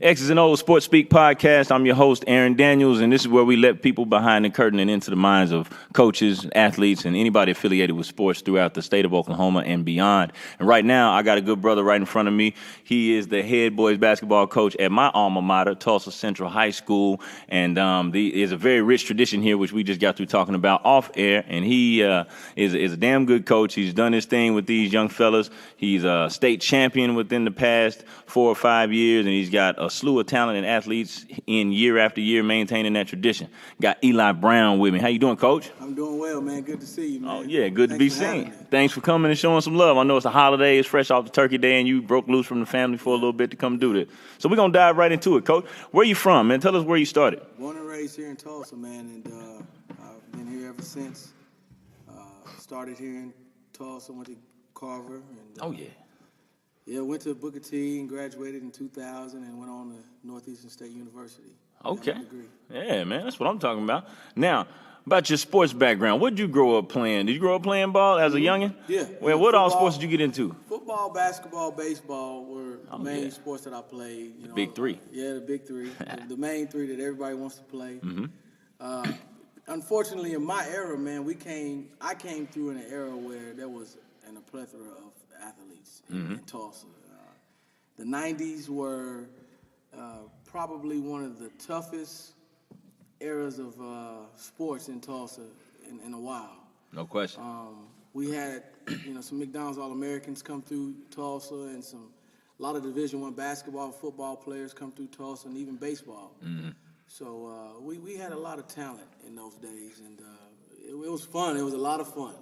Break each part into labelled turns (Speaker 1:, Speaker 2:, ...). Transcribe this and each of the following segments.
Speaker 1: X's and O's Sports Speak podcast. I'm your host, Aaron Daniels, and this is where we let people behind the curtain and into the minds of coaches, athletes, and anybody affiliated with sports throughout the state of Oklahoma and beyond. And right now, I got a good brother right in front of me. He is the head boys basketball coach at my alma mater, Tulsa Central High School, and there's a very rich tradition here, which we just got through talking about off air, and he is a damn good coach. He's done his thing with these young fellas. He's a state champion within the past 4 or 5 years, and he's got a slew of talented athletes in year after year maintaining that tradition. Got Eli Brown with me. How you doing, Coach?
Speaker 2: I'm doing well, man. Good to see you, man.
Speaker 1: Oh, yeah, good to be seen. Thanks for coming and showing some love. I know it's a holiday. It's fresh off the turkey day, and you broke loose from the family for a little bit to come do this. So we're going to dive right into it, Coach. Where you from, man? Tell us where you started.
Speaker 2: Born and raised here in Tulsa, man, and I've been here ever since. Started here in Tulsa, went to Carver. And, Yeah, went to Booker T and graduated in 2000 and went on to Northeastern State University.
Speaker 1: Okay. Yeah, man, that's what I'm talking about. Now, about your sports background, what did you grow up playing? Did you grow up playing ball as a youngin'?
Speaker 2: Yeah.
Speaker 1: Well, what all sports did you get into?
Speaker 2: Football, basketball, baseball were the main sports that I played.
Speaker 1: The big three.
Speaker 2: Yeah, the big three. the main three that everybody wants to play.
Speaker 1: Mm-hmm.
Speaker 2: Unfortunately, in my era, man, I came through in an era where there was a plethora of athletes in Tulsa. The 90s were probably one of the toughest eras of sports in Tulsa in a while.
Speaker 1: No question.
Speaker 2: We had some McDonald's All-Americans come through Tulsa and a lot of Division I basketball, football players come through Tulsa, and even baseball.
Speaker 1: Mm-hmm.
Speaker 2: So we had a lot of talent in those days, and it was fun. It was a lot of fun.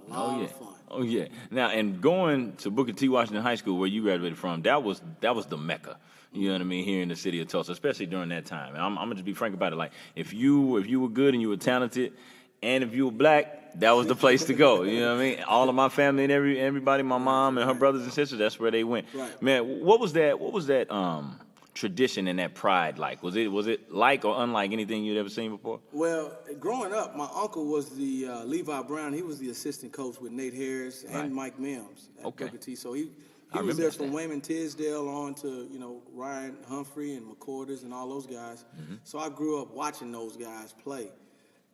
Speaker 1: Oh, yeah. Now, and going to Booker T. Washington High School, where you graduated from, that was the Mecca. You know what I mean? Here in the city of Tulsa, especially during that time. And I'm gonna just be frank about it. Like, if you were good and you were talented, and if you were black, that was the place to go. You know what I mean? All of my family and everybody, my mom and her brothers and sisters, that's where they went.
Speaker 2: Right.
Speaker 1: Man, what was that tradition and that pride like? Was it like or unlike anything you'd ever seen before?
Speaker 2: Well, growing up, my uncle was the Levi Brown. He was the assistant coach with Nate Harris and Mike Mims at Booker T. So he was there from Wayman Tisdale on to Ryan Humphrey and McCorders and all those guys. Mm-hmm. So I grew up watching those guys play,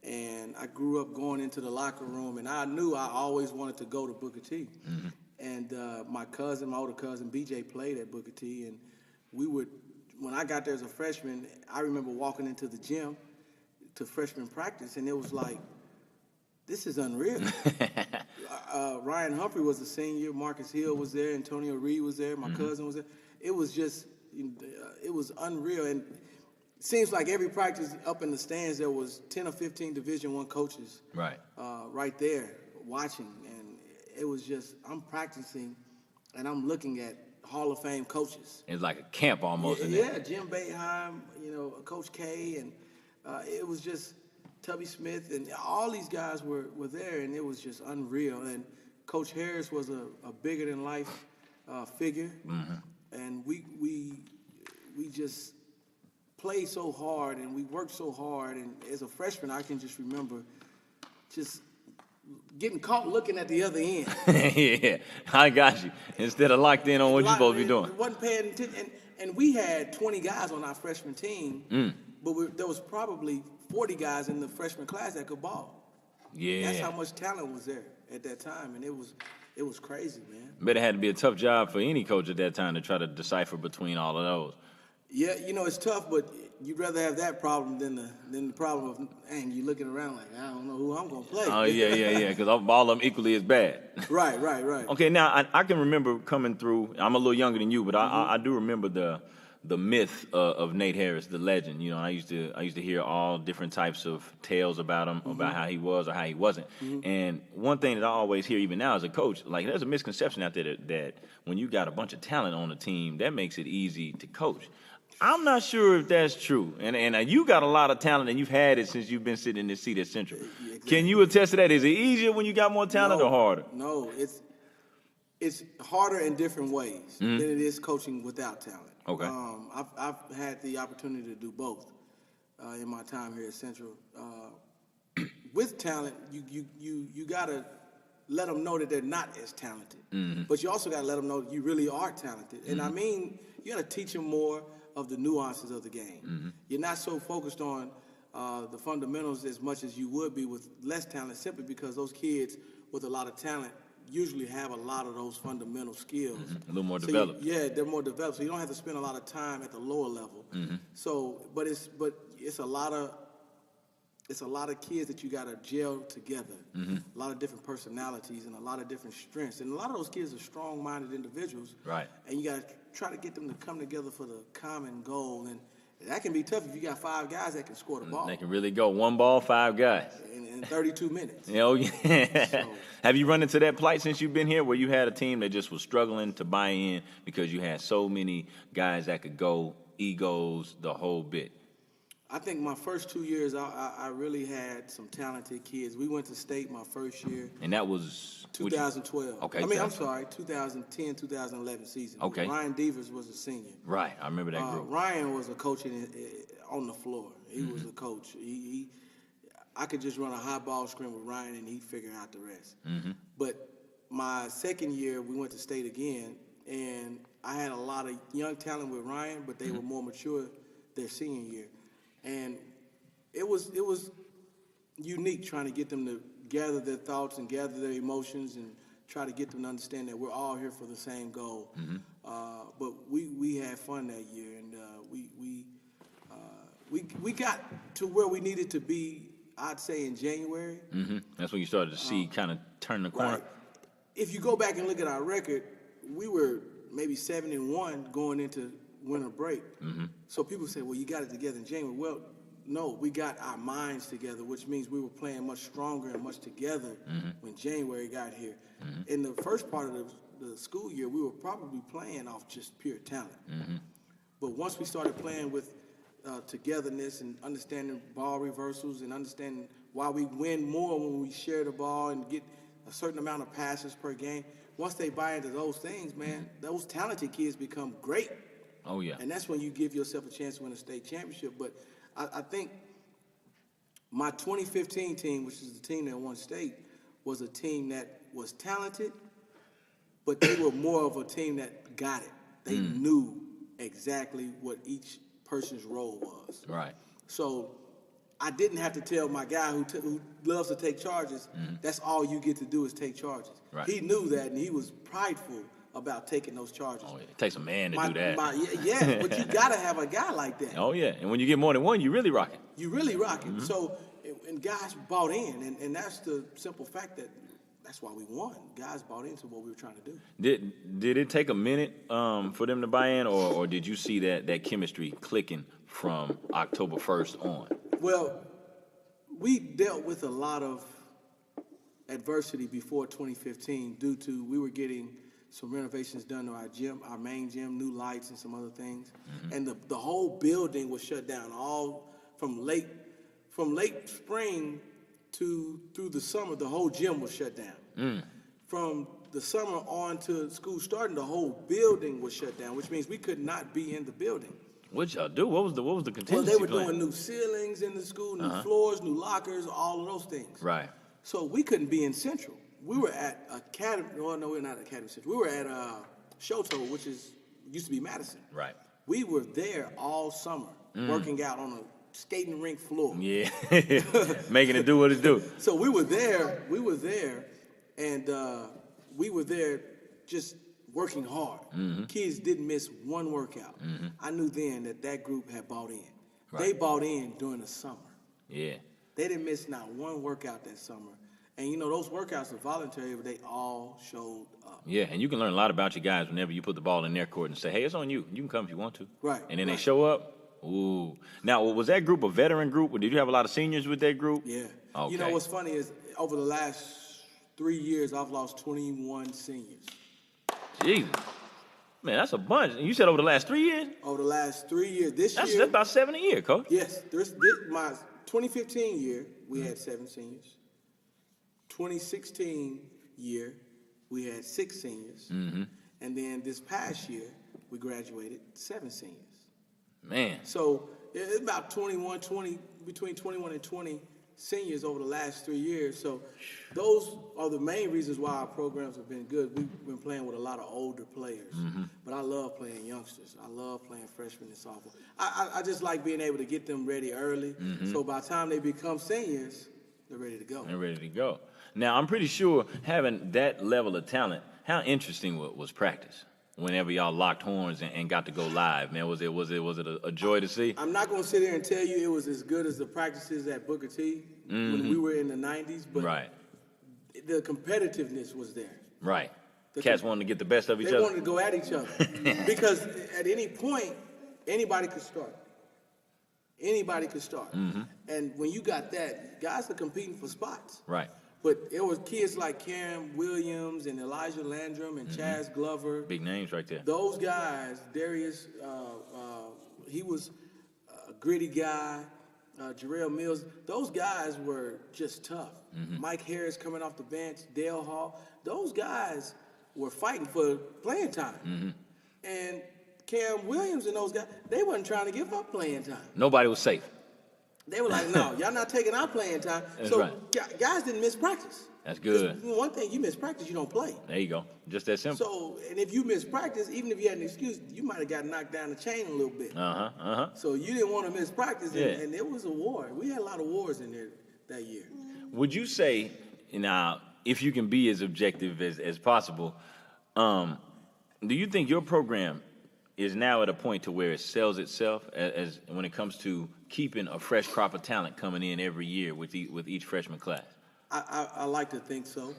Speaker 2: and I grew up going into the locker room, and I knew I always wanted to go to Booker T. Mm-hmm. And my older cousin BJ played at Booker T, and when I got there as a freshman, I remember walking into the gym to freshman practice, and it was like, this is unreal. Ryan Humphrey was a senior. Marcus Hill was there. Antonio Reed was there. My cousin was there. It was just, it was unreal. And it seems like every practice up in the stands, there was 10 or 15 Division I coaches right there watching. And it was just, I'm practicing, and I'm looking at Hall of Fame coaches.
Speaker 1: It's like a camp almost.
Speaker 2: Yeah, Jim Boeheim, Coach K, and it was just Tubby Smith, and all these guys were there, and it was just unreal. And Coach Harris was a bigger than life figure, and we just played so hard, and we worked so hard. And as a freshman, I can just remember just getting caught looking at the other end.
Speaker 1: Yeah, I got you. Instead of locked in on what you're supposed to be doing.
Speaker 2: Wasn't paying attention. And we had 20 guys on our freshman team, but there was probably 40 guys in the freshman class that could ball.
Speaker 1: Yeah.
Speaker 2: That's how much talent was there at that time, and it was crazy, man.
Speaker 1: But it had to be a tough job for any coach at that time to try to decipher between all of those.
Speaker 2: Yeah, it's tough, but you'd rather have that problem than the problem of, you looking around like, I don't know who I'm going to play.
Speaker 1: Oh, yeah, because all of them equally as bad.
Speaker 2: Right.
Speaker 1: Okay, now, I can remember coming through, I'm a little younger than you, but I do remember the myth of Nate Harris, the legend. I used to hear all different types of tales about him, about how he was or how he wasn't. And one thing that I always hear, even now as a coach, like there's a misconception out there that when you got a bunch of talent on a team, that makes it easy to coach. I'm not sure if that's true. And you got a lot of talent, and you've had it since you've been sitting in this seat at Central. Exactly. Can you attest to that? Is it easier when you got more talent or harder?
Speaker 2: No, it's harder in different ways than it is coaching without talent.
Speaker 1: Okay.
Speaker 2: I've had the opportunity to do both in my time here at Central. With talent, you gotta let them know that they're not as talented, but you also gotta let them know that you really are talented. And I mean, you gotta teach them more of the nuances of the game.
Speaker 1: Mm-hmm.
Speaker 2: You're not so focused on the fundamentals as much as you would be with less talent, simply because those kids with a lot of talent usually have a lot of those fundamental skills.
Speaker 1: Mm-hmm. A little more
Speaker 2: So
Speaker 1: developed.
Speaker 2: they're more developed. So you don't have to spend a lot of time at the lower level.
Speaker 1: Mm-hmm.
Speaker 2: So, but it's a lot of kids that you got to gel together.
Speaker 1: Mm-hmm.
Speaker 2: A lot of different personalities and a lot of different strengths. And a lot of those kids are strong-minded individuals.
Speaker 1: Right.
Speaker 2: And you got to try to get them to come together for the common goal. And that can be tough if you got 5 guys that can score the ball.
Speaker 1: They can really go. 1 ball, 5 guys.
Speaker 2: In 32 minutes.
Speaker 1: Oh, yeah.
Speaker 2: So,
Speaker 1: have you run into that plight since you've been here where you had a team that just was struggling to buy in because you had so many guys that could go, egos, the whole bit?
Speaker 2: I think my first 2 years, I really had some talented kids. We went to state my first year.
Speaker 1: And that was
Speaker 2: 2012.
Speaker 1: Okay.
Speaker 2: I'm sorry, 2010, 2011 season.
Speaker 1: Okay.
Speaker 2: Ryan Devers was a senior.
Speaker 1: Right. I remember that group.
Speaker 2: Ryan was a coach on the floor. He was a coach. I could just run a high ball screen with Ryan, and he'd figure out the rest.
Speaker 1: Mm-hmm.
Speaker 2: But my second year, we went to state again, and I had a lot of young talent with Ryan, but they were more mature their senior year. And it was unique trying to get them to gather their thoughts and gather their emotions and try to get them to understand that we're all here for the same goal.
Speaker 1: Mm-hmm.
Speaker 2: But we had fun that year, and we got to where we needed to be, I'd say, in January.
Speaker 1: Mm-hmm. That's when you started to see kind of turn the corner.
Speaker 2: Right. If you go back and look at our record, we were maybe 7-1 going into winter break.
Speaker 1: Mm-hmm.
Speaker 2: So people say, well, you got it together in January. Well, no, we got our minds together, which means we were playing much stronger and much together when January got here. Mm-hmm. In the first part of the school year, we were probably playing off just pure talent.
Speaker 1: Mm-hmm.
Speaker 2: But once we started playing with togetherness and understanding ball reversals and understanding why we win more when we share the ball and get a certain amount of passes per game, once they buy into those things, man, those talented kids become great.
Speaker 1: Oh, yeah.
Speaker 2: And that's when you give yourself a chance to win a state championship. But I think my 2015 team, which is the team that won state, was a team that was talented, but they were more of a team that got it. They knew exactly what each person's role was.
Speaker 1: Right.
Speaker 2: So I didn't have to tell my guy who loves to take charges, that's all you get to do is take charges.
Speaker 1: Right.
Speaker 2: He knew that, and he was prideful about taking those charges.
Speaker 1: Oh, yeah. It takes a man to do that.
Speaker 2: But you got to have a guy like that.
Speaker 1: Oh, yeah. And when you get more than one, you really rock it.
Speaker 2: You really rock it. So, and guys bought in, and that's the simple fact that's why we won. Guys bought into what we were trying to do.
Speaker 1: Did it take a minute for them to buy in, or did you see that chemistry clicking from October 1st on?
Speaker 2: Well, we dealt with a lot of adversity before 2015 due to we were getting some renovations done to our gym, our main gym, new lights and some other things. And the whole building was shut down all from late spring through the summer. The whole gym was shut down. From the summer on to school starting, the whole building was shut down, which means we could not be in the building.
Speaker 1: What'd y'all do? What was the contingency
Speaker 2: Well, they were
Speaker 1: plan?
Speaker 2: doing new ceilings in the school, new floors, new lockers, all of those things.
Speaker 1: Right.
Speaker 2: So we couldn't be in Central. We were at Academy. Oh, no, we're not at Academy Central. We were at Shoto, which used to be Madison.
Speaker 1: Right.
Speaker 2: We were there all summer, working out on a skating rink floor.
Speaker 1: Yeah. Making it do what it do.
Speaker 2: So we were there, and we were there just working hard. Kids didn't miss one workout. I knew then that group had bought in.
Speaker 1: Right.
Speaker 2: They bought in during the summer.
Speaker 1: Yeah.
Speaker 2: They didn't miss not one workout that summer. And, those workouts are voluntary, but they all showed up.
Speaker 1: Yeah, and you can learn a lot about your guys whenever you put the ball in their court and say, hey, it's on you. You can come if you want to.
Speaker 2: Right.
Speaker 1: And then they show up. Ooh. Now, was that group a veteran group, or did you have a lot of seniors with that group?
Speaker 2: Yeah.
Speaker 1: Okay.
Speaker 2: What's funny is over the last 3 years, I've lost 21 seniors.
Speaker 1: Jesus. Man, that's a bunch. And you said over the last 3 years?
Speaker 2: Over the last 3 years. That's
Speaker 1: That's about 7 a year, Coach.
Speaker 2: Yes. My 2015 year, we had 7 seniors. 2016 year, we had 6 seniors. And then this past year, we graduated 7 seniors.
Speaker 1: Man.
Speaker 2: So it's about between 21 and 20 seniors over the last 3 years. So those are the main reasons why our programs have been good. We've been playing with a lot of older players, but I love playing youngsters. I love playing freshmen and sophomores. I just like being able to get them ready early, so by the time they become seniors, they're ready to go.
Speaker 1: They're ready to go. Now, I'm pretty sure having that level of talent, how interesting was practice? Whenever y'all locked horns and got to go live, man, was it a joy to see?
Speaker 2: I'm not going to sit here and tell you it was as good as the practices at Booker T when we were in the 90s, but the competitiveness was there.
Speaker 1: Right. Cats wanted to get the best of each other.
Speaker 2: They wanted to go at each other because at any point, anybody could start. Anybody could start. And when you got that, guys are competing for spots.
Speaker 1: Right.
Speaker 2: But it was kids like Karen Williams and Elijah Landrum and Chaz Glover.
Speaker 1: Big names right there.
Speaker 2: Those guys, Darius, he was a gritty guy. Jarrell Mills, those guys were just tough. Mike Harris coming off the bench, Dale Hall. Those guys were fighting for playing time. And Cam Williams and those guys, they wasn't trying to give up playing time.
Speaker 1: Nobody was safe.
Speaker 2: They were like, no, y'all not taking our playing time.
Speaker 1: That's
Speaker 2: so
Speaker 1: right.
Speaker 2: Guys didn't miss practice.
Speaker 1: That's good.
Speaker 2: One thing, you miss practice, you don't play.
Speaker 1: There you go. Just that simple.
Speaker 2: So, and if you miss practice, even if you had an excuse, you might have got knocked down the chain a little bit. So you didn't want to miss practice, and it was a war. We had a lot of wars in there that year.
Speaker 1: Would you say, now, if you can be as objective as possible, do you think your program is now at a point to where it sells itself as when it comes to keeping a fresh crop of talent coming in every year with each freshman class?
Speaker 2: I like to think so.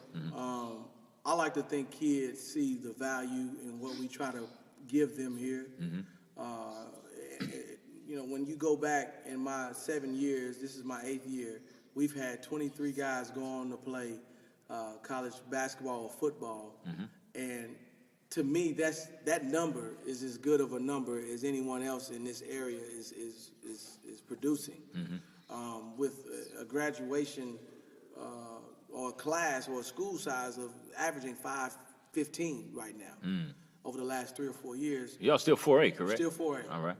Speaker 2: I like to think kids see the value in what we try to give them here. You know, when you go back in my 7 years, this is my 8th year, we've had 23 guys go on to play college basketball or football. And to me, that number is as good of a number as anyone else in this area is producing. With a graduation or a class or a school size of averaging 515 right now over the last 3 or 4 years.
Speaker 1: Y'all still 4A, correct?
Speaker 2: Still 4A.
Speaker 1: All right.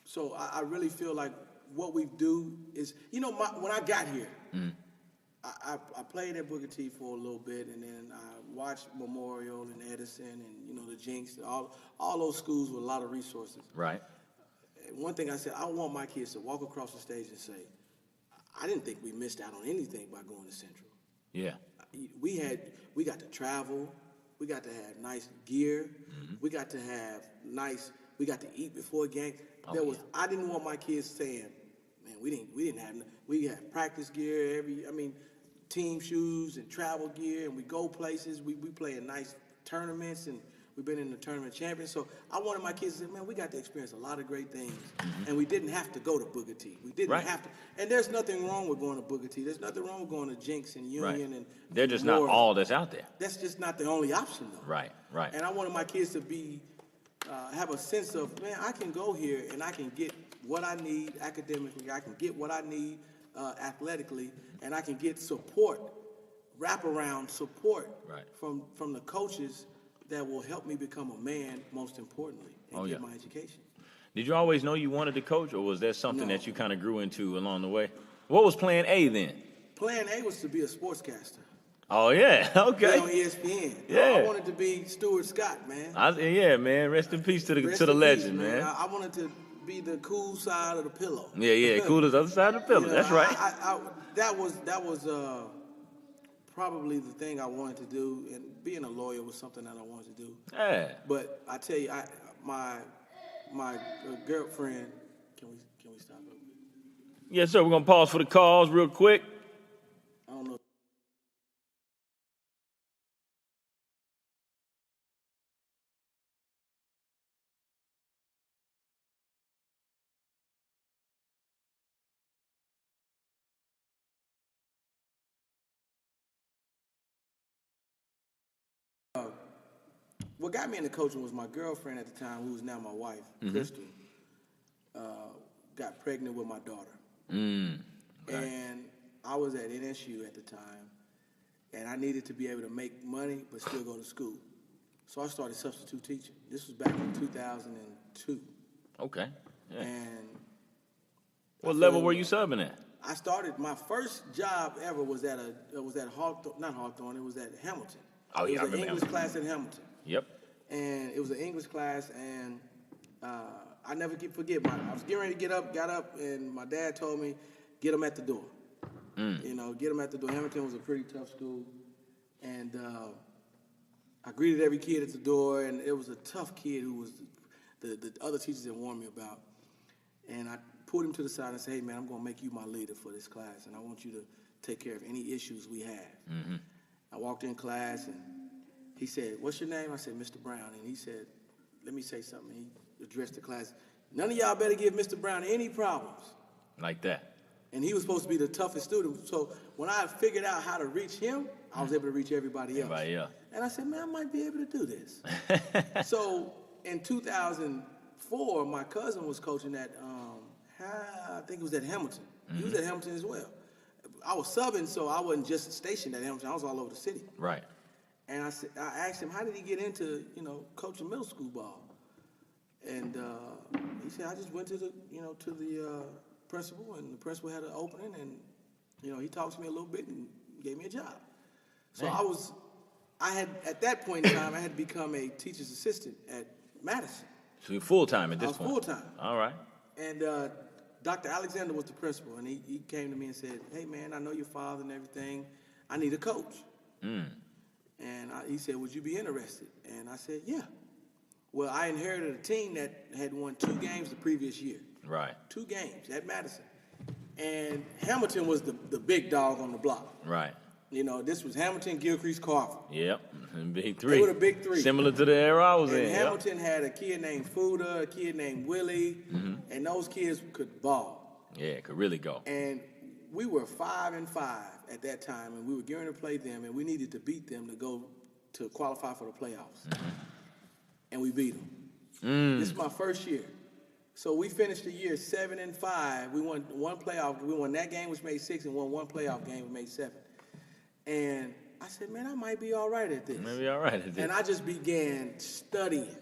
Speaker 2: So I really feel like what we do is, you know, when I got here, I played at Booker T for a little bit, and then I watched Memorial and Edison and, you know, the Jinx, all those schools with a lot of resources.
Speaker 1: Right.
Speaker 2: And one thing I said, I want my kids to walk across the stage and say, I didn't think we missed out on anything by going to Central.
Speaker 1: Yeah.
Speaker 2: We got to travel. We got to have nice gear. We got to to eat before a game. I didn't want my kids saying, man, we had practice gear, team shoes and travel gear, and we go places. We play in nice tournaments, and we've been in the tournament champions. So I wanted my kids to say, man, we got to experience a lot of great things, and we didn't have to go to Booker T. We didn't have to. And there's nothing wrong with going to Booker T. There's nothing wrong with going to Jinx and Union. And
Speaker 1: they're just not all that's out there.
Speaker 2: That's just not the only option, though.
Speaker 1: Right.
Speaker 2: And I wanted my kids to have a sense of, man, I can go here and I can get what I need academically. I can get what I need athletically, and I can get support, wraparound support from the coaches that will help me become a man, most importantly, and get my education.
Speaker 1: Did you always know you wanted to coach, or was that something that you kind of grew into along the way? What was Plan A then?
Speaker 2: Plan A was to be a sportscaster.
Speaker 1: Oh, yeah, okay.
Speaker 2: On ESPN.
Speaker 1: Yeah.
Speaker 2: I wanted to be Stuart Scott, man.
Speaker 1: Man. Rest in peace to the legend, man.
Speaker 2: I wanted to be the cool side of the pillow.
Speaker 1: Yeah, cool as the other side of the pillow. That's right.
Speaker 2: That was probably the thing I wanted to do, and being a lawyer was something that I wanted to do.
Speaker 1: Yeah.
Speaker 2: But I tell you, my girlfriend. Can we stop it?
Speaker 1: Yes, sir. We're gonna pause for the calls real quick.
Speaker 2: I don't know. What got me into coaching was my girlfriend at the time, who was now my wife, Crystal, got pregnant with my daughter. And I was at NSU at the time, and I needed to be able to make money but still go to school. So I started substitute teaching. This was back in 2002.
Speaker 1: Okay. Yeah.
Speaker 2: And
Speaker 1: what level were you subbing at?
Speaker 2: I started, my first job ever was at Hawthorne, not Hawthorne, it was at Hamilton.
Speaker 1: Oh, yeah,
Speaker 2: it
Speaker 1: I
Speaker 2: was an
Speaker 1: remember
Speaker 2: English class at Hamilton.
Speaker 1: Yep.
Speaker 2: And it was an English class, and I never forget, I was getting ready to got up, and my dad told me, get them at the door. You know, get them at the door. Hamilton was a pretty tough school, and I greeted every kid at the door, and it was a tough kid who was the other teachers had warned me about. And I pulled him to the side and said, hey, man, I'm going to make you my leader for this class, and I want you to take care of any issues we have. I walked in class, and he said, what's your name? I said, Mr. Brown. And he said, let me say something. He addressed the class. None of y'all better give Mr. Brown any problems.
Speaker 1: Like that.
Speaker 2: And he was supposed to be the toughest student. So when I figured out how to reach him, I was able to reach everybody else. And I said, man, I might be able to do this. So in 2004, my cousin was coaching at, I think it was at Hamilton. He was at Hamilton as well. I was subbing, so I wasn't just stationed at Hamilton. I was all over the city.
Speaker 1: Right.
Speaker 2: And I asked him, how did he get into, coaching middle school ball? And he said, I just went to the principal, and the principal had an opening, and, he talked to me a little bit and gave me a job. So
Speaker 1: Man.
Speaker 2: At that point in time, I had become a teacher's assistant at Madison.
Speaker 1: So you're full-time at this point?
Speaker 2: I was full-time.
Speaker 1: All right.
Speaker 2: And Dr. Alexander was the principal, and he came to me and said, hey, man, I know your father and everything. I need a coach. And he said, would you be interested? And I said, yeah. Well, I inherited a team that had won 2 games the previous year.
Speaker 1: Right.
Speaker 2: 2 games at Madison. And Hamilton was the big dog on the block.
Speaker 1: Right.
Speaker 2: This was Hamilton, Gilcrease, Carver.
Speaker 1: Yep. Big 3.
Speaker 2: They were the big 3.
Speaker 1: Similar to the era I was in.
Speaker 2: And Hamilton had a kid named Fuda, a kid named Willie, and those kids could ball.
Speaker 1: Yeah, could really go.
Speaker 2: And we were 5-5 at that time, and we were gearing to play them, and we needed to beat them to go to qualify for the playoffs. And we beat them. This is my first year. So we finished the year 7-5. We won 1 playoff. We won that game, which made 6, and won 1 playoff game, which made 7. And I said, man, I might be all right at this.
Speaker 1: Maybe all right at this.
Speaker 2: And I just began studying,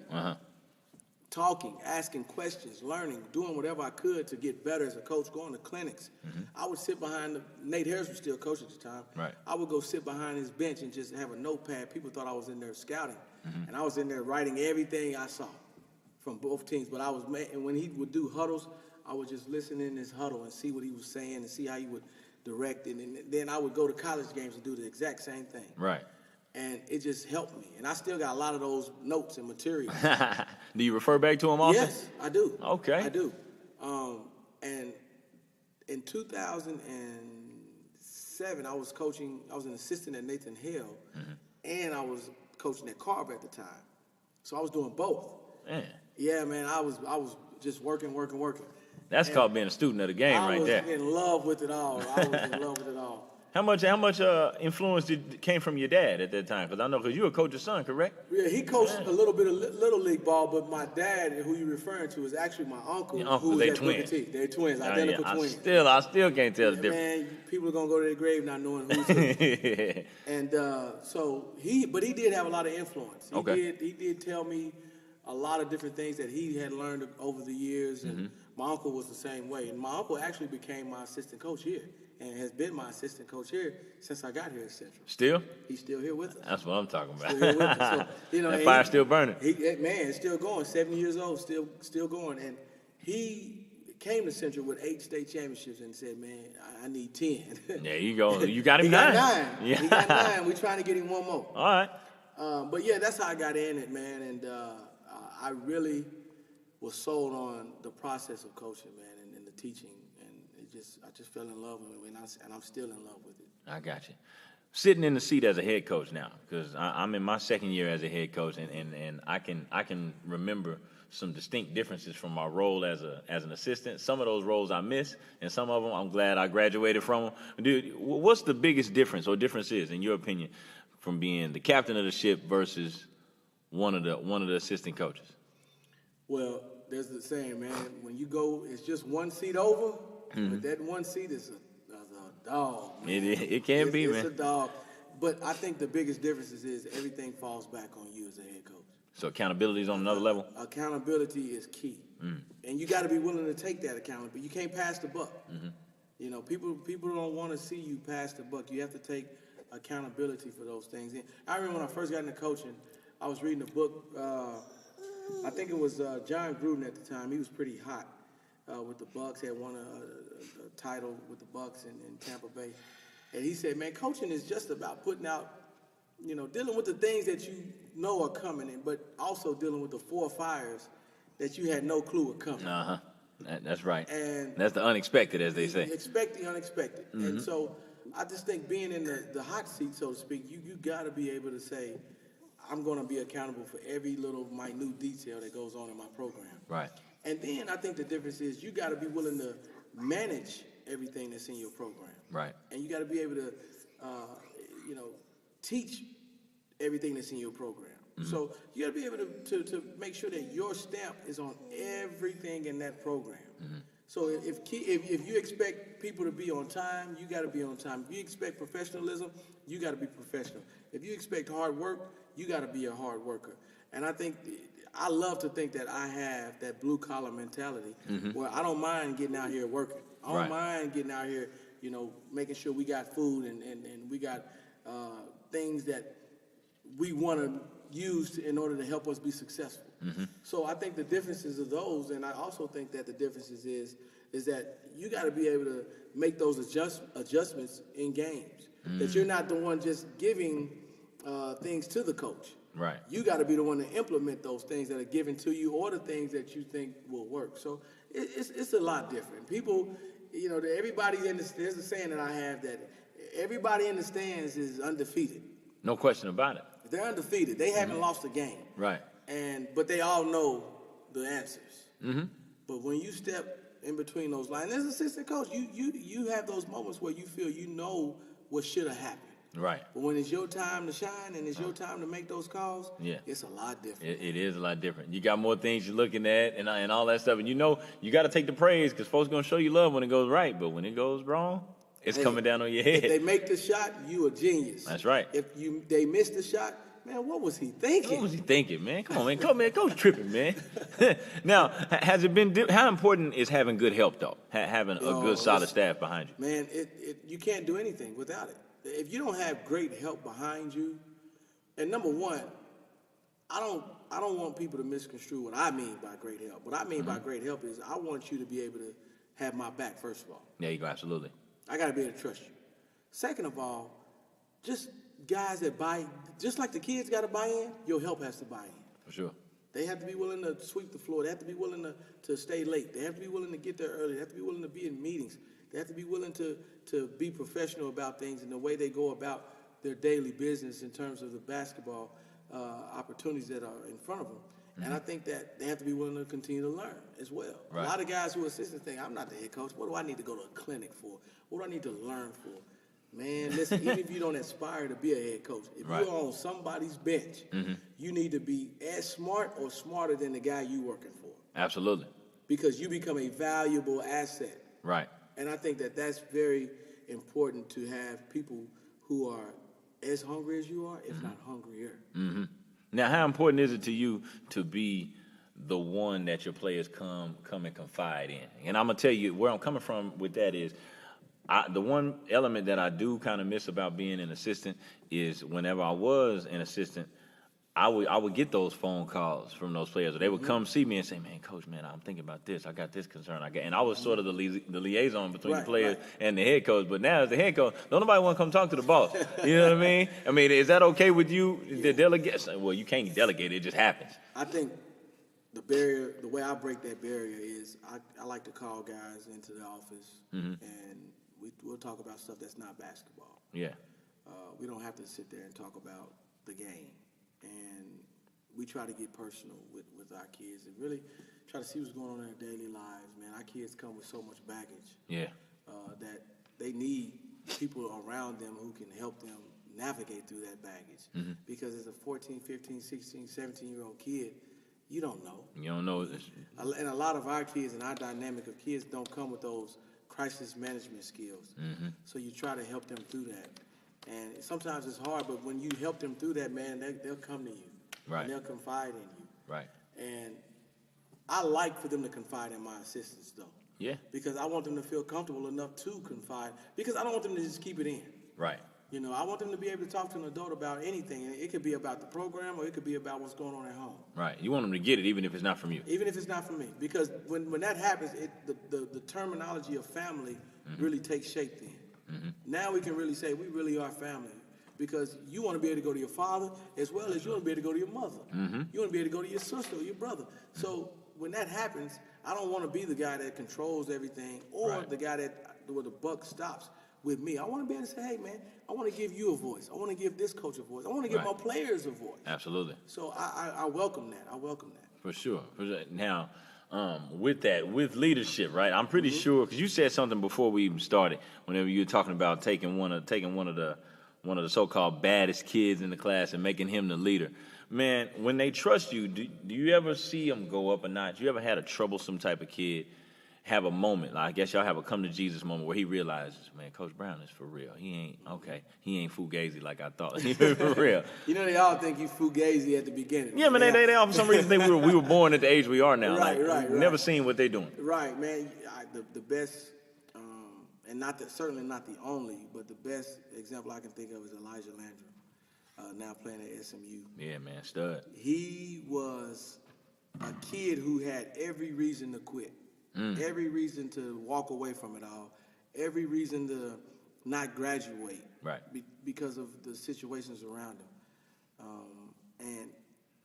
Speaker 2: talking, asking questions, learning, doing whatever I could to get better as a coach, going to clinics. I would sit behind Nate Harris was still coach at the time.
Speaker 1: Right.
Speaker 2: I would go sit behind his bench and just have a notepad. People thought I was in there scouting. And I was in there writing everything I saw from both teams. But and when he would do huddles, I would just listen in his huddle and see what he was saying and see how he would direct it. And then I would go to college games and do the exact same thing. Right. And it just helped me. And I still got a lot of those notes and materials.
Speaker 1: Do you refer back to them often?
Speaker 2: Yes, I do.
Speaker 1: Okay.
Speaker 2: I do. And in 2007, I was an assistant at Nathan Hill, and I was coaching at Carver at the time. So I was doing both. Man. Yeah, man, I was just working.
Speaker 1: That's called being a student of the game right there.
Speaker 2: I was in love with it all.
Speaker 1: How much influence came from your dad at that time? Because I know, you were coach's son, correct?
Speaker 2: Yeah, he coached a little bit of little league ball, but my dad, who you're referring to, is actually my uncle.
Speaker 1: Your uncle, they twins.
Speaker 2: They're twins, identical twins.
Speaker 1: I still can't tell the difference.
Speaker 2: Man, people are gonna go to their grave not knowing who's who. And so he did have a lot of influence. He did tell me a lot of different things that he had learned over the years, and my uncle was the same way. And my uncle actually became my assistant coach here, and has been my assistant coach here since I got here at Central. Still? He's still here with us.
Speaker 1: That's what I'm talking about.
Speaker 2: Still here with us. So,
Speaker 1: that fire's still burning.
Speaker 2: It's still going. 70 years old, still going. And he came to Central with 8 state championships and said, "Man, I need 10."
Speaker 1: There you go. You got him 9.
Speaker 2: Got 9. Yeah. He got 9. We're trying to get him 1 more.
Speaker 1: All right.
Speaker 2: But yeah, that's how I got in it, man. And I really was sold on the process of coaching, man, and the teaching. I just fell in love with it, and I'm still in love with it.
Speaker 1: I got you. Sitting in the seat as a head coach now, because I'm in my 2nd year as a head coach, and I can remember some distinct differences from my role as an assistant. Some of those roles I miss, and some of them I'm glad I graduated from them. Dude, what's the biggest difference or differences, in your opinion, from being the captain of the ship versus one of the assistant coaches?
Speaker 2: Well, there's the saying, man, when you go, it's just 1 seat over. But that 1 seat is a dog. Man.
Speaker 1: It can be, man.
Speaker 2: It's a dog. But I think the biggest difference is everything falls back on you as a head coach.
Speaker 1: So accountability is on another level?
Speaker 2: Accountability is key. And you got to be willing to take that accountability. You can't pass the buck. You know, people don't want to see you pass the buck. You have to take accountability for those things. And I remember when I first got into coaching, I was reading a book. I think it was John Gruden at the time. He was pretty hot with the Bucks. Had won a title with the Bucks in Tampa Bay. And he said, man, coaching is just about putting out, you know, dealing with the things that you know are coming in, but also dealing with the 4 fires that you had no clue were coming.
Speaker 1: Uh-huh. That's right.
Speaker 2: And
Speaker 1: that's the unexpected, as they say.
Speaker 2: Expect the unexpected. Mm-hmm. And so I just think being in the hot seat, so to speak, you got to be able to say, I'm going to be accountable for every little minute detail that goes on in my program.
Speaker 1: Right.
Speaker 2: And then I think the difference is you got to be willing to manage everything that's in your program.
Speaker 1: Right.
Speaker 2: And you got to be able to, teach everything that's in your program. Mm-hmm. So you got to be able to make sure that your stamp is on everything in that program. Mm-hmm. So if you expect people to be on time, you got to be on time. If you expect professionalism, you got to be professional. If you expect hard work, you got to be a hard worker. And I love to think that I have that blue collar mentality where I don't mind getting out here working. I don't mind getting out here, you know, making sure we got food and we got things that we want to use in order to help us be successful. Mm-hmm. So I think the differences are those, and I also think that the differences is that you got to be able to make those adjustments in games. Mm-hmm. That you're not the one just giving things to the coach.
Speaker 1: Right.
Speaker 2: You got to be the one to implement those things that are given to you, or the things that you think will work. So it's a lot different. People, you know, everybody there's a saying that I have that everybody in the stands is undefeated.
Speaker 1: No question about it.
Speaker 2: They're undefeated. They haven't lost a game.
Speaker 1: Right.
Speaker 2: But they all know the answers.
Speaker 1: Mm-hmm.
Speaker 2: But when you step in between those lines, as an assistant coach, you have those moments where you feel you know what should have happened.
Speaker 1: Right.
Speaker 2: But when it's your time to shine and it's your time to make those calls, it's a lot different.
Speaker 1: It is a lot different. You got more things you're looking at and all that stuff. And you know you got to take the praise because folks going to show you love when it goes right. But when it goes wrong, it's coming down on your head.
Speaker 2: If they make the shot, you a genius.
Speaker 1: That's right.
Speaker 2: If they miss the shot, man, what was he thinking?
Speaker 1: What was he thinking, man? Come on, man. Coach tripping, man. Now, has it been? How important is having good help, though? Having a good, solid staff behind you.
Speaker 2: Man, you can't do anything without it. If you don't have great help behind you, and number one, I don't want people to misconstrue what I mean by great help. What I mean by great help is I want you to be able to have my back, first of all.
Speaker 1: There you go, absolutely.
Speaker 2: I got to be able to trust you. Second of all, just guys that buy, just like the kids got to buy in, your help has to buy in.
Speaker 1: For sure.
Speaker 2: They have to be willing to sweep the floor. They have to be willing to stay late. They have to be willing to get there early. They have to be willing to be in meetings. They have to be willing to be professional about things and the way they go about their daily business in terms of the basketball opportunities that are in front of them. Mm-hmm. And I think that they have to be willing to continue to learn as well. Right. A lot of guys who are assistants think, I'm not the head coach. What do I need to go to a clinic for? What do I need to learn for? Man, listen, even if you don't aspire to be a head coach, if you're on somebody's bench, you need to be as smart or smarter than the guy you're working for.
Speaker 1: Absolutely.
Speaker 2: Because you become a valuable asset.
Speaker 1: Right.
Speaker 2: And I think that that's very important to have people who are as hungry as you are, if not hungrier. Mm-hmm.
Speaker 1: Now, how important is it to you to be the one that your players come and confide in? And I'm going to tell you where I'm coming from with that is the one element that I do kind of miss about being an assistant is whenever I was an assistant, I would get those phone calls from those players. Or they would come see me and say, man, coach, man, I'm thinking about this. I got this concern. And I was sort of the liaison between the players and the head coach. But now as the head coach, don't nobody want to come talk to the boss. You know what I mean? I mean, is that okay with you, the delegate? Well, you can't delegate. It just happens.
Speaker 2: I think the way I break that barrier is I like to call guys into the office and we'll talk about stuff that's not basketball.
Speaker 1: Yeah.
Speaker 2: We don't have to sit there and talk about the game. And we try to get personal with our kids and really try to see what's going on in their daily lives, man. Our kids come with so much baggage that they need people around them who can help them navigate through that baggage. Because as a 14, 15, 16, 17-year-old kid, you don't know.
Speaker 1: You don't know.
Speaker 2: And a lot of our kids and our dynamic of kids don't come with those crisis management skills. So you try to help them through that. And sometimes it's hard, but when you help them through that, man, they'll come to you.
Speaker 1: Right.
Speaker 2: And they'll confide in you.
Speaker 1: Right.
Speaker 2: And I like for them to confide in my assistants, though.
Speaker 1: Yeah.
Speaker 2: Because I want them to feel comfortable enough to confide. Because I don't want them to just keep it in.
Speaker 1: Right.
Speaker 2: You know, I want them to be able to talk to an adult about anything. It could be about the program or it could be about what's going on at home.
Speaker 1: Right. You want them to get it even if it's not from you.
Speaker 2: Even if it's not from me. Because when that happens, the terminology of family really takes shape then. Now we can really say we really are family. Because you want to be able to go to your father as well as you want to be able to go to your mother. You want to be able to go to your sister or your brother. So when that happens, I don't want to be the guy that controls everything or the guy where the buck stops with me. I want to be able to say, hey, man, I want to give you a voice. I want to give this coach a voice. I want to give my players a voice.
Speaker 1: Absolutely.
Speaker 2: So I welcome that. I welcome that.
Speaker 1: For sure. Now, with leadership, right? I'm pretty sure, because you said something before we even started, whenever you were talking about taking one of the so-called baddest kids in the class and making him the leader. Man, when they trust you, do you ever see them go up a notch? You ever had a troublesome type of kid have a moment? Like, I guess y'all have a come to Jesus moment where he realizes, man, Coach Brown is for real. He ain't fugazi like I thought. He for real.
Speaker 2: You know, they all think you fugazi at the beginning.
Speaker 1: Yeah, man, they all for some reason think we were born at the age we are now.
Speaker 2: Right.
Speaker 1: Never seen what they're doing.
Speaker 2: Right, man. The best, and certainly not the only, but the best example I can think of is Elijah Landrum, now playing at SMU.
Speaker 1: Yeah, man, stud.
Speaker 2: He was a kid who had every reason to quit. Every reason to walk away from it all, every reason to not graduate,
Speaker 1: right?
Speaker 2: Because of the situations around him. And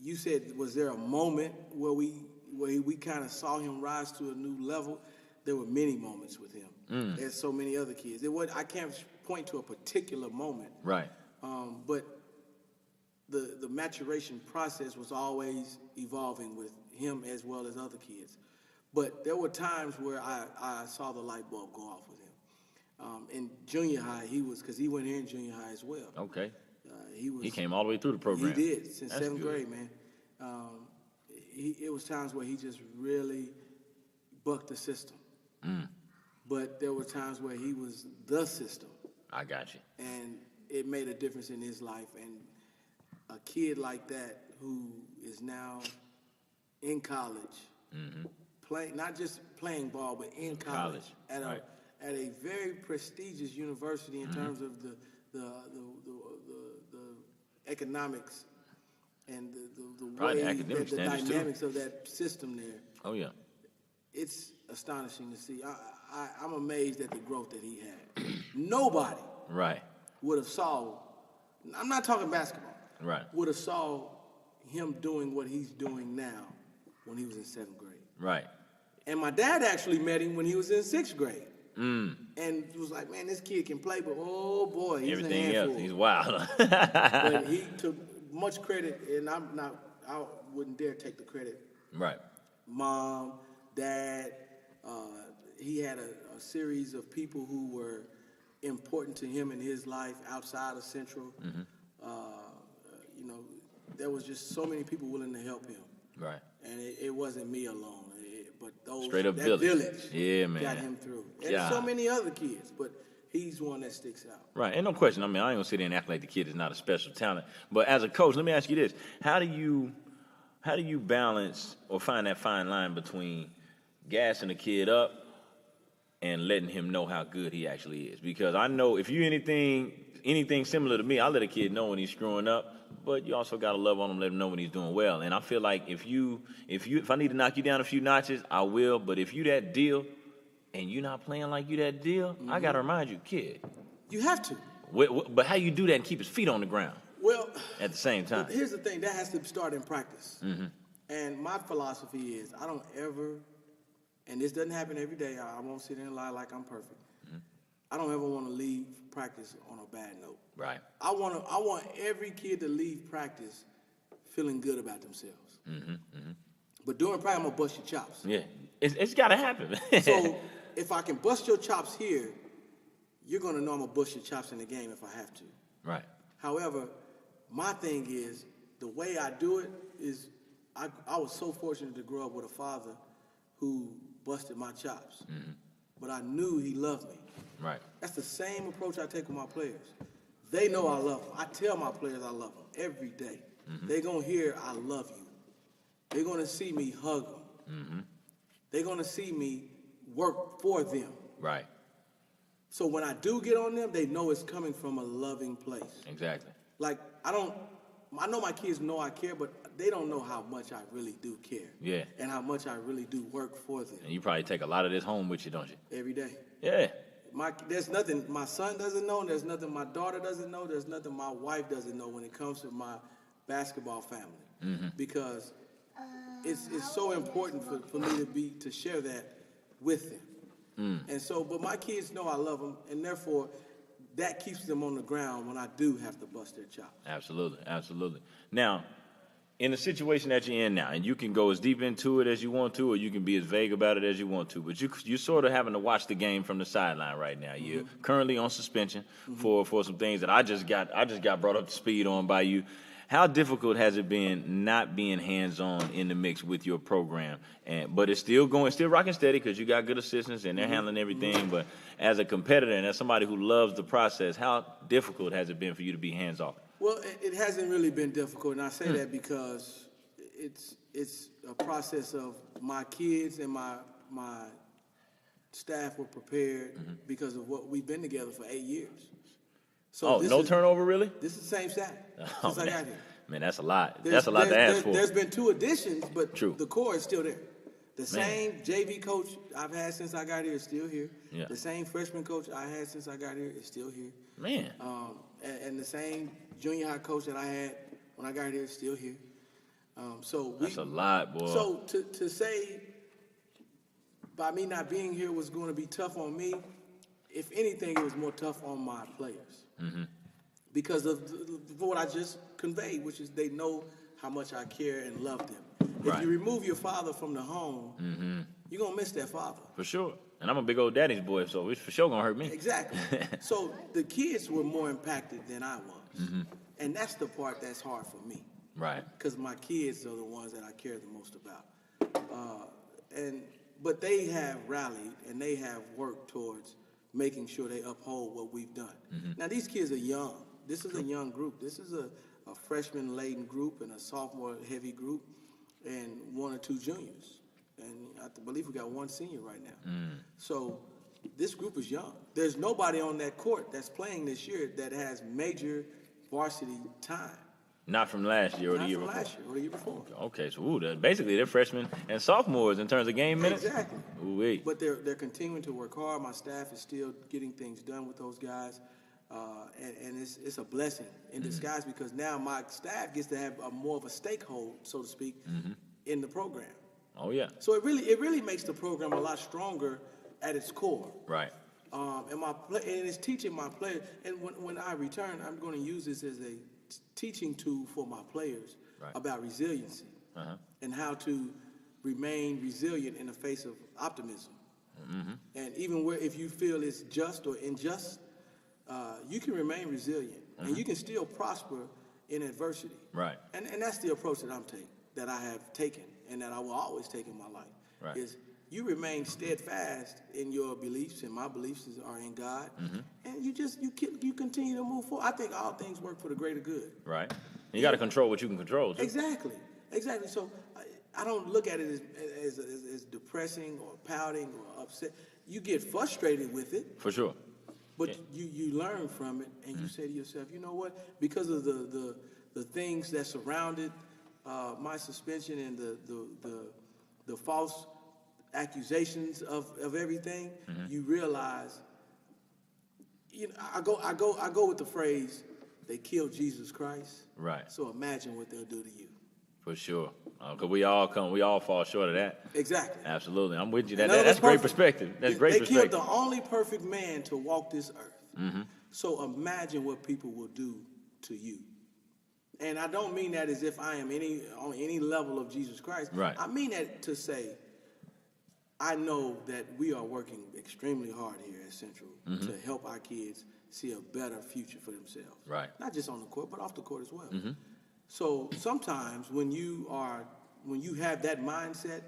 Speaker 2: you said, was there a moment where we kind of saw him rise to a new level? There were many moments with him. There's so many other kids. I can't point to a particular moment,
Speaker 1: right?
Speaker 2: But the maturation process was always evolving with him as well as other kids. But there were times where I saw the light bulb go off with him. In junior high, because he went here in junior high as well.
Speaker 1: Okay.
Speaker 2: He
Speaker 1: came all the way through the program.
Speaker 2: He did, since seventh grade, man. It was times where he just really bucked the system. But there were times where he was the system.
Speaker 1: I got you.
Speaker 2: And it made a difference in his life. And a kid like that who is now in college, not just playing ball, but in college. At a very prestigious university in terms of the economics and the way that the dynamics of that system there.
Speaker 1: Oh yeah,
Speaker 2: it's astonishing to see. I'm amazed at the growth that he had. Nobody would have saw. I'm not talking basketball. Would have saw him doing what he's doing now when he was in 7th grade.
Speaker 1: Right.
Speaker 2: And my dad actually met him when he was in 6th grade. And he was like, man, this kid can play, but oh boy, he's
Speaker 1: everything
Speaker 2: a handful.
Speaker 1: Else, he's wild.
Speaker 2: But he took much credit, and I wouldn't dare take the credit.
Speaker 1: Right.
Speaker 2: Mom, dad, he had a series of people who were important to him in his life outside of Central. You know, there was just so many people willing to help him.
Speaker 1: Right.
Speaker 2: And it wasn't me alone. But that village
Speaker 1: yeah, man,
Speaker 2: got him through. And so many other kids, but he's one that sticks out.
Speaker 1: Right, and no question. I mean, I ain't gonna sit there and act like the kid is not a special talent. But as a coach, let me ask you this: How do you balance or find that fine line between gassing a kid up and letting him know how good he actually is? Because I know if you anything similar to me, I let a kid know when he's screwing up. But you also got to love on him, let him know when he's doing well. And I feel like if I need to knock you down a few notches, I will. But if you that deal and you're not playing like you that deal, I got to remind you, kid.
Speaker 2: You have to.
Speaker 1: But how you do that and keep his feet on the ground?
Speaker 2: Well,
Speaker 1: at the same time.
Speaker 2: Here's the thing. That has to start in practice. And my philosophy is I don't ever, and this doesn't happen every day. I won't sit there and lie like I'm perfect. I don't ever want to leave practice on a bad note.
Speaker 1: Right. I
Speaker 2: want every kid to leave practice feeling good about themselves. But during practice, I'm gonna bust your chops.
Speaker 1: Yeah, it's got to happen.
Speaker 2: So if I can bust your chops here, you're gonna know I'm gonna bust your chops in the game if I have to.
Speaker 1: Right.
Speaker 2: However, my thing is the way I do it is I was so fortunate to grow up with a father who busted my chops, but I knew he loved me.
Speaker 1: Right.
Speaker 2: That's the same approach I take with my players. They know I love them. I tell my players I love them every day. They're going to hear I love you. They're going to see me hug them. They're going to see me work for them.
Speaker 1: Right.
Speaker 2: So when I do get on them, they know it's coming from a loving place.
Speaker 1: Exactly.
Speaker 2: Like, I know my kids know I care, but they don't know how much I really do care.
Speaker 1: Yeah.
Speaker 2: And how much I really do work for them.
Speaker 1: And you probably take a lot of this home with you, don't you?
Speaker 2: Every day.
Speaker 1: Yeah.
Speaker 2: There's nothing my son doesn't know, there's nothing my daughter doesn't know, there's nothing my wife doesn't know when it comes to my basketball family. Because it's so important for me to share that with them. And so, but my kids know I love them, and therefore, that keeps them on the ground when I do have to bust their chops.
Speaker 1: Absolutely, absolutely. Now, in the situation that you're in now, and you can go as deep into it as you want to, or you can be as vague about it as you want to, but you're sort of having to watch the game from the sideline right now. You're currently on suspension for some things that I just got brought up to speed on by you. How difficult has it been not being hands-on in the mix with your program? But it's still going, still rocking steady because you got good assistants and they're handling everything. But as a competitor and as somebody who loves the process, how difficult has it been for you to be hands-off?
Speaker 2: Well, it hasn't really been difficult, and I say that because it's a process of my kids and my staff were prepared because of what we've been together for 8 years.
Speaker 1: So no turnover, really?
Speaker 2: This is the same staff since I got here.
Speaker 1: Man, that's a lot. That's a lot to ask for.
Speaker 2: There's been 2 additions, but
Speaker 1: True.
Speaker 2: The core is still there. The same JV coach I've had since I got here is still here.
Speaker 1: Yeah.
Speaker 2: The same freshman coach I had since I got here is still here.
Speaker 1: Man.
Speaker 2: And the same junior high coach that I had when I got here is still here.
Speaker 1: That's a lot, boy.
Speaker 2: So to say by me not being here was going to be tough on me, if anything, it was more tough on my players. Because of what I just conveyed, which is they know how much I care and love them. If you remove your father from the home, you're going to miss that father.
Speaker 1: For sure. And I'm a big old daddy's boy, so it's for sure going to hurt me.
Speaker 2: Exactly. So the kids were more impacted than I was. And that's the part that's hard for me.
Speaker 1: Right.
Speaker 2: Because my kids are the ones that I care the most about. But they have rallied and they have worked towards making sure they uphold what we've done. Now, these kids are young. This is a young group. This is a freshman-laden group and a sophomore-heavy group and 1 or 2 juniors. And I believe we got 1 senior right now. So this group is young. There's nobody on that court that's playing this year that has major varsity time.
Speaker 1: Not from last year or the year before?
Speaker 2: Not from last year or the year before.
Speaker 1: Okay, so basically they're freshmen and sophomores in terms of game minutes?
Speaker 2: Exactly.
Speaker 1: Ooh-wee.
Speaker 2: But they're continuing to work hard. My staff is still getting things done with those guys. And it's a blessing in disguise because now my staff gets to have more of a stakehold, so to speak, in the program.
Speaker 1: Oh, yeah.
Speaker 2: So it really makes the program a lot stronger at its core.
Speaker 1: Right.
Speaker 2: And it's teaching my players. And when I return, I'm going to use this as a teaching tool for my players about resiliency and how to remain resilient in the face of optimism. And even if you feel it's just or unjust, you can remain resilient and you can still prosper in adversity.
Speaker 1: Right.
Speaker 2: And that's the approach that I have taken and that I will always take in my life.
Speaker 1: Right.
Speaker 2: Is you remain steadfast in your beliefs, and my beliefs are in God, and you continue to move forward. I think all things work for the greater good.
Speaker 1: Right. You got to control what you can control, too.
Speaker 2: Exactly. So I don't look at it as depressing or pouting or upset. You get frustrated with it.
Speaker 1: For sure.
Speaker 2: But you learn from it, and you say to yourself, you know what? Because of the things that surrounded my suspension and the false accusations of everything, you realize. You know, I go with the phrase, "They killed Jesus Christ."
Speaker 1: Right.
Speaker 2: So imagine what they'll do to you.
Speaker 1: For sure. Because we all fall short of that.
Speaker 2: Exactly.
Speaker 1: Absolutely. I'm with you. That's great perspective. That's great perspective.
Speaker 2: They killed the only perfect man to walk this earth. So imagine what people will do to you. And I don't mean that as if I am on any level of Jesus Christ.
Speaker 1: Right.
Speaker 2: I mean that to say, I know that we are working extremely hard here at Central to help our kids see a better future for themselves.
Speaker 1: Right.
Speaker 2: Not just on the court, but off the court as well. So sometimes when you have that mindset,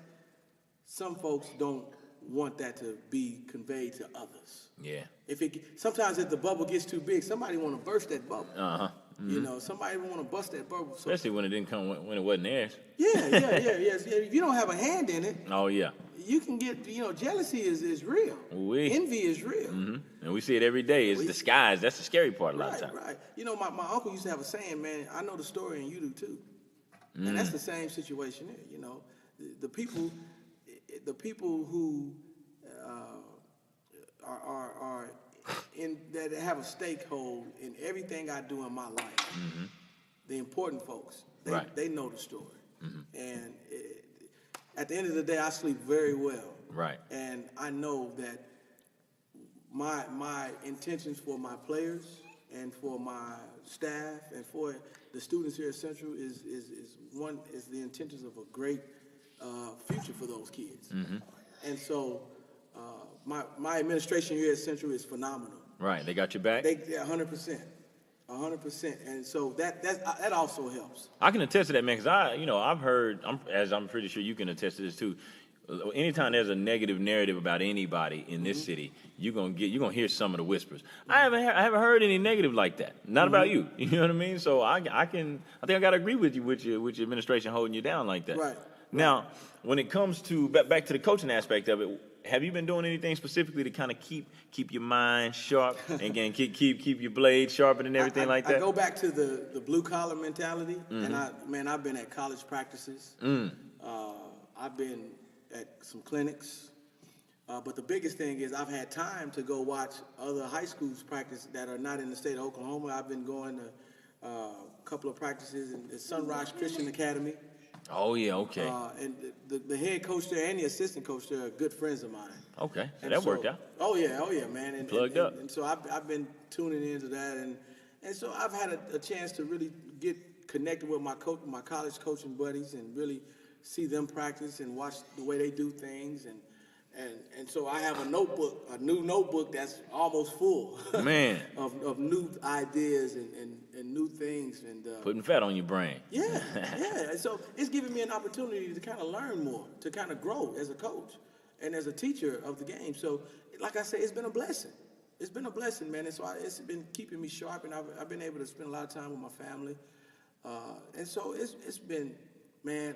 Speaker 2: some folks don't want that to be conveyed to others.
Speaker 1: Yeah.
Speaker 2: Sometimes if the bubble gets too big, somebody want to burst that bubble. You know, somebody want to bust that bubble. So,
Speaker 1: especially when it didn't come when it wasn't theirs.
Speaker 2: Yeah. If you don't have a hand in it.
Speaker 1: Oh yeah.
Speaker 2: you can get, jealousy is real. Envy is real.
Speaker 1: And we see it every day. It's disguised. That's the scary part a lot of times.
Speaker 2: Right. My uncle used to have a saying, man, I know the story and you do too. And that's the same situation here, The people who are in that have a stakehold in everything I do in my life. The important folks, they know the story. And at the end of the day, I sleep very well.
Speaker 1: Right.
Speaker 2: And I know that my intentions for my players and for my staff and for the students here at Central is the intentions of a great future for those kids. And so my administration here at Central is phenomenal.
Speaker 1: Right. They got your back?
Speaker 2: 100%. 100%. And so that also helps.
Speaker 1: I can attest to that, man, because I've heard, as I'm pretty sure you can attest to this too, anytime there's a negative narrative about anybody in this city, you're gonna hear some of the whispers. I haven't heard any negative like that. Not about you. You know what I mean? So I think I gotta agree with you with your administration holding you down like that.
Speaker 2: Right.
Speaker 1: Now, when it comes to back to the coaching aspect of it, have you been doing anything specifically to kind of keep your mind sharp and again keep your blade sharpened and everything like that?
Speaker 2: I go back to the blue collar mentality, and I've been at college practices. I've been at some clinics, but the biggest thing is I've had time to go watch other high schools practice that are not in the state of Oklahoma. I've been going to a couple of practices in the Sunrise Christian Academy.
Speaker 1: Oh, yeah, okay.
Speaker 2: And the head coach there and the assistant coach there are good friends of mine.
Speaker 1: Okay, so that worked out.
Speaker 2: Oh, yeah, man. And,
Speaker 1: plugged up.
Speaker 2: And so I've been tuning into that. And so I've had a chance to really get connected with my college coaching buddies and really see them practice and watch the way they do things. And so I have a new notebook that's almost full.
Speaker 1: Man.
Speaker 2: of new ideas and new things. And
Speaker 1: putting fat on your brain.
Speaker 2: Yeah. And so it's giving me an opportunity to kind of learn more, to kind of grow as a coach and as a teacher of the game. So, like I said, it's been a blessing. It's been a blessing, man. And so it's been keeping me sharp, and I've been able to spend a lot of time with my family. And so it's been, man,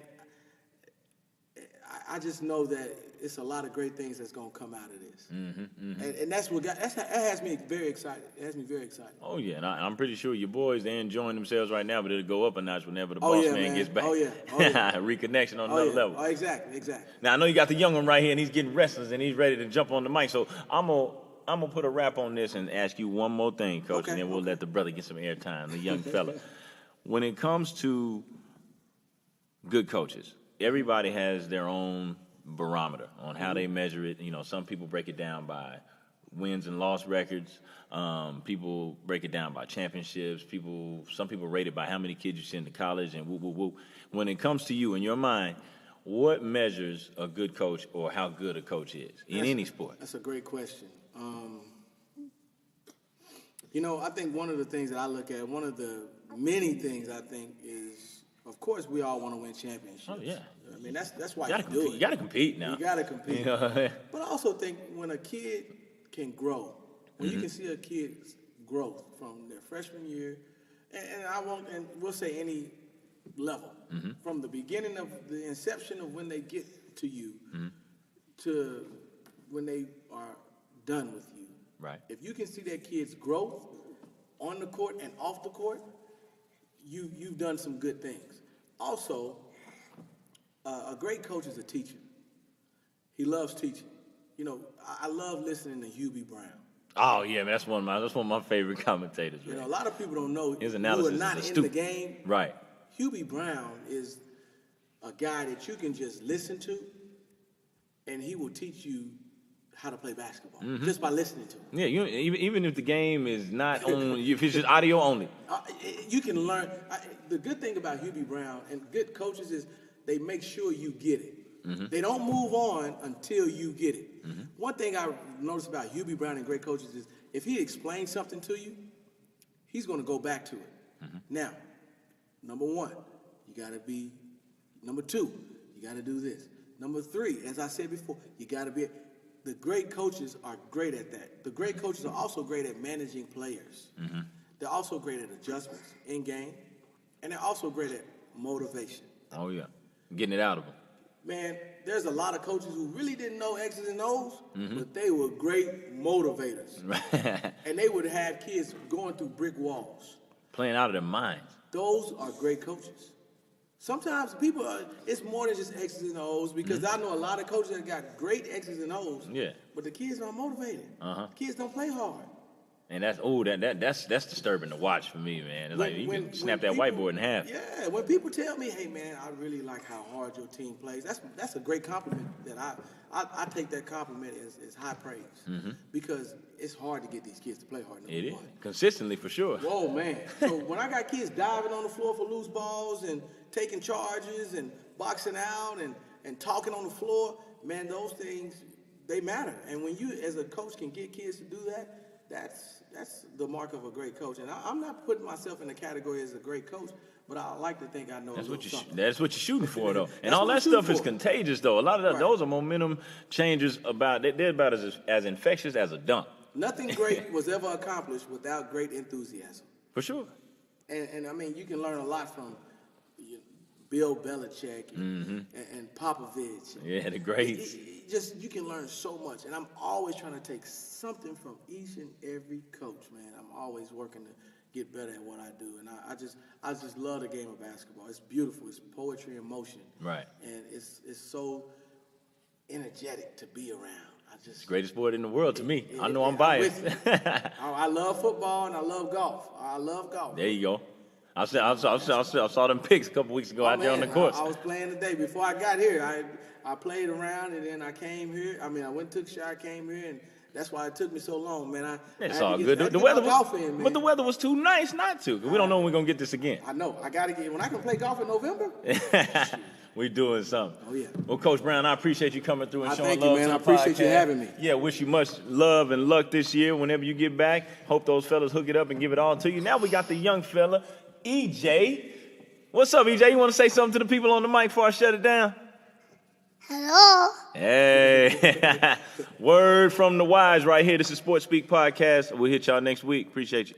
Speaker 2: I just know that it's a lot of great things that's going to come out of this. And that's that has me very excited. It has me very excited.
Speaker 1: Oh, yeah, and I'm pretty sure your boys, they're enjoying themselves right now, but it'll go up a notch whenever the boss man gets back.
Speaker 2: Oh, yeah.
Speaker 1: Reconnection on another level.
Speaker 2: Oh, exactly.
Speaker 1: Now, I know you got the young one right here, and he's getting restless, and he's ready to jump on the mic, so I'm going to put a wrap on this and ask you one more thing, Coach, and then we'll let the brother get some airtime, the young fella. When it comes to good coaches, everybody has their own barometer on how they measure it. Some people break it down by wins and loss records. People break it down by championships. Some people rate it by how many kids you send to college and whoop, whoop, whoop. When it comes to you, in your mind, what measures a good coach or how good a coach is in any sport?
Speaker 2: That's a great question. I think one of the things that I look at, one of the many things I think is, of course, we all want to win championships.
Speaker 1: Oh, yeah.
Speaker 2: I mean, that's why you do it.
Speaker 1: You got to compete now.
Speaker 2: You got to compete. But I also think when a kid can grow, when you can see a kid's growth from their freshman year, and we'll say any level, from the beginning of the inception of when they get to you to when they are done with you.
Speaker 1: Right.
Speaker 2: If you can see that kid's growth on the court and off the court, you've done some good things. Also, a great coach is a teacher. He loves teaching. I love listening to Hubie Brown.
Speaker 1: Oh yeah, man, that's one of my favorite commentators. Man.
Speaker 2: A lot of people don't know
Speaker 1: his analysis
Speaker 2: who are not
Speaker 1: is
Speaker 2: in the game.
Speaker 1: Right.
Speaker 2: Hubie Brown is a guy that you can just listen to, and he will teach you how to play basketball just by listening to him.
Speaker 1: Yeah, even if the game is not on, if it's just audio only,
Speaker 2: you can learn. The good thing about Hubie Brown and good coaches is they make sure you get it. They don't move on until you get it. One thing I noticed about Hubie Brown and great coaches is if he explains something to you, he's going to go back to it. Now, number one, you got to be. Number two, you got to do this. Number three, as I said before, you got to be. The great coaches are great at that. The great coaches are also great at managing players. They're also great at adjustments in game, and they're also great at motivation.
Speaker 1: Oh, yeah. Getting it out of them.
Speaker 2: Man, there's a lot of coaches who really didn't know X's and O's, but they were great motivators. And they would have kids going through brick walls.
Speaker 1: Playing out of their minds.
Speaker 2: Those are great coaches. Sometimes people it's more than just X's and O's, because I know a lot of coaches that got great X's and O's, but the kids aren't motivated. Kids don't play hard.
Speaker 1: And that's disturbing to watch for me, man. It's like you can snap that whiteboard in half.
Speaker 2: Yeah, when people tell me, "Hey, man, I really like how hard your team plays," that's a great compliment. That I take that compliment as high praise, because it's hard to get these kids to play hard.
Speaker 1: It is consistently for sure.
Speaker 2: Whoa, man! So when I got kids diving on the floor for loose balls and taking charges and boxing out and talking on the floor, man, those things, they matter. And when you, as a coach, can get kids to do that, that's the mark of a great coach. And I'm not putting myself in the category as a great coach, but I like to think I know
Speaker 1: that's
Speaker 2: something.
Speaker 1: That's what you're shooting for, though. And all that stuff is contagious, though. A lot of those are momentum changers. They're about as infectious as a dunk.
Speaker 2: Nothing great was ever accomplished without great enthusiasm.
Speaker 1: For sure.
Speaker 2: And I mean, you can learn a lot from Bill Belichick and Popovich.
Speaker 1: Yeah, the greats.
Speaker 2: You can learn so much. And I'm always trying to take something from each and every coach, man. I'm always working to get better at what I do. And I just love the game of basketball. It's beautiful. It's poetry in motion.
Speaker 1: Right.
Speaker 2: And it's so energetic to be around.
Speaker 1: It's the greatest sport in the world to me. I know I'm biased.
Speaker 2: I love football and I love golf. I love golf.
Speaker 1: There you go. I saw them pics a couple weeks ago out there on the course.
Speaker 2: I was playing today. Before I got here, I played around, and then I came here. I mean, I went and took a shot, came here, and that's why it took me so long, man.
Speaker 1: It's all good. The weather was, but the weather was too nice not to. We don't know when we're gonna get this again.
Speaker 2: I know. I gotta get when I can play golf in November.
Speaker 1: We're doing something.
Speaker 2: Oh yeah.
Speaker 1: Well, Coach Brown, I appreciate you coming through and showing
Speaker 2: love. Thank you, man. I appreciate you having me.
Speaker 1: Yeah, wish you much love and luck this year. Whenever you get back, hope those fellas hook it up and give it all to you. Now we got the young fella, EJ. What's up, EJ? You want to say something to the people on the mic before I shut it down?
Speaker 3: Hello.
Speaker 1: Hey. Word from the wise right here. This is Sports Speak Podcast. We'll hit y'all next week. Appreciate you.